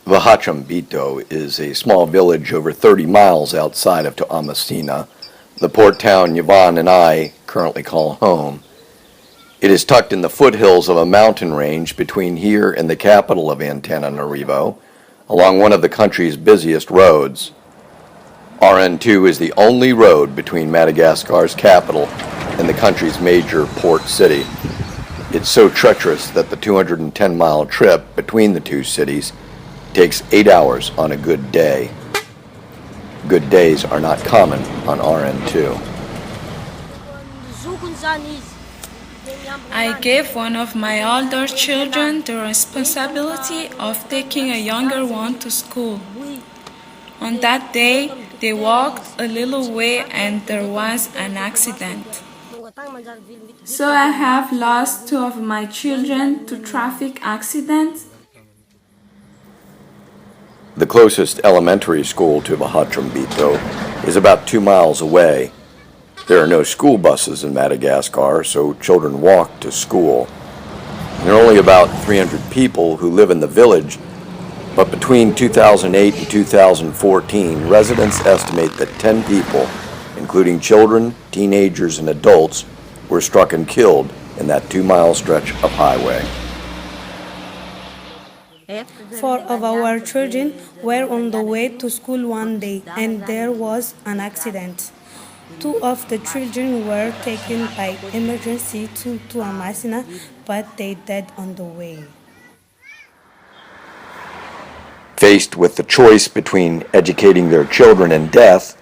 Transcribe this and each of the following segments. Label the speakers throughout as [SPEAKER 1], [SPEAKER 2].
[SPEAKER 1] Vajachambito is a small village over 30 miles outside of Toamasina, the port town Yvonne and I currently call home. It is tucked in the foothills of a mountain range between here and the capital of Antananarivo, along one of the country's busiest roads. RN2 is the only road between Madagascar's capital and the country's major port city. It's so treacherous that the 210-mile trip between the two cities takes 8 hours on a good day. Good days are not common on RN2.
[SPEAKER 2] I gave one of my older children the responsibility of taking a younger one to school. On that day, they walked a little way and there was an accident. So I have lost two of my children to traffic accidents.
[SPEAKER 1] The closest elementary school to Vajachambito is about 2 miles away. There are no school buses in Madagascar, so children walk to school. There are only about 300 people who live in the village, but between 2008 and 2014, residents estimate that 10 people, including children, teenagers, and adults, were struck and killed in that 2-mile stretch of highway.
[SPEAKER 3] 4 of our children were on the way to school one day, and there was an accident. 2 of the children were taken by emergency to Toamasina, but they died on the way.
[SPEAKER 1] Faced with the choice between educating their children and death,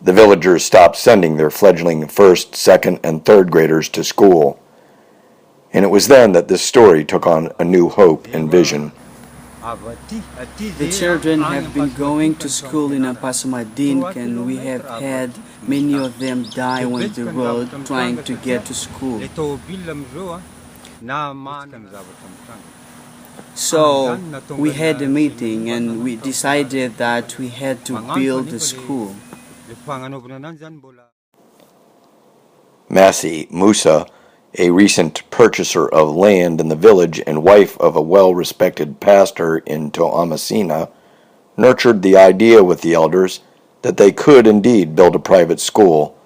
[SPEAKER 1] the villagers stopped sending their fledgling first, second, and third graders to school. And it was then that this story took on a new hope and vision.
[SPEAKER 4] The children have been going to school in Apasumadink, and we have had many of them die on the road trying to get to school. So we had a meeting and we decided that we had to build a school.
[SPEAKER 1] Masi Musa, a recent purchaser of land in the village and wife of a well-respected pastor in Toamasina, nurtured the idea with the elders that they could indeed build a private school.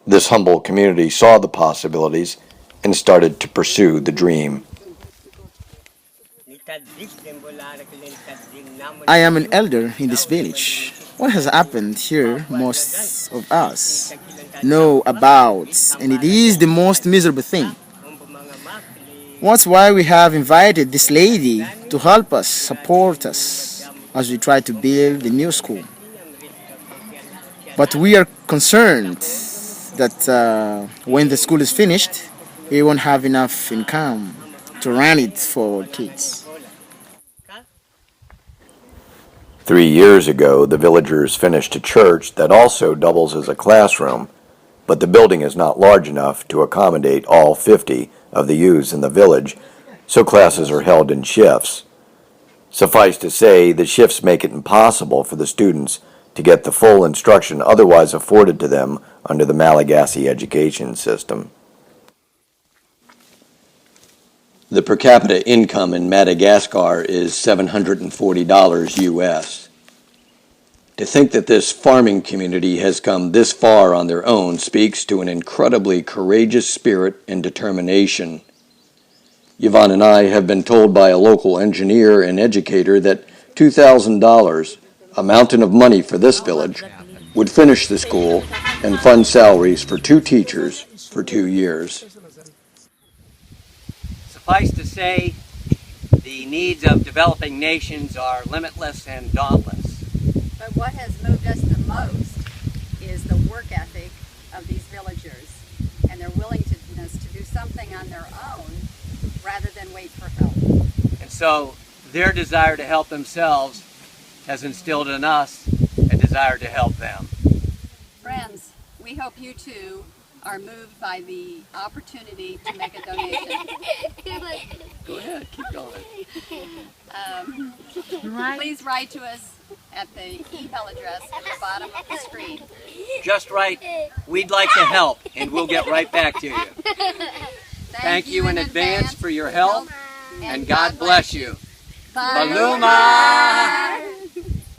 [SPEAKER 1] This humble community saw the possibilities and started to pursue the dream.
[SPEAKER 5] I am an elder in this village. What has happened here, most of us know about, and it is the most miserable thing. That's why we have invited this lady to help us, support us, as we try to build a new school. But we are concerned that when the school is finished, we won't have enough income to run it for kids.
[SPEAKER 1] 3 years ago, the villagers finished a church that also doubles as a classroom, but the building is not large enough to accommodate all 50 of the youths in the village, so classes are held in shifts. Suffice to say, the shifts make it impossible for the students to get the full instruction otherwise afforded to them under the Malagasy education system. The per capita income in Madagascar is $740 US. To think that this farming community has come this far on their own speaks to an incredibly courageous spirit and determination. Yvonne and I have been told by a local engineer and educator that $2,000, a mountain of money for this village, would finish the school and fund salaries for 2 teachers for 2 years.
[SPEAKER 6] Suffice to say, the needs of developing nations are limitless and dauntless.
[SPEAKER 7] But what has moved us the most is the work ethic of these villagers and their willingness to do something on their own rather than wait for help.
[SPEAKER 6] And so their desire to help themselves has instilled in us a desire to help them.
[SPEAKER 7] Friends, we hope you too are moved by the opportunity to make a donation.
[SPEAKER 6] Go ahead, keep going.
[SPEAKER 7] Please write to us at the email address at the bottom of the screen.
[SPEAKER 6] Just write, "We'd like to help," and we'll get right back to you.
[SPEAKER 7] Thank you in advance
[SPEAKER 6] for your help, and God bless you.
[SPEAKER 7] Bye.
[SPEAKER 6] Baluma!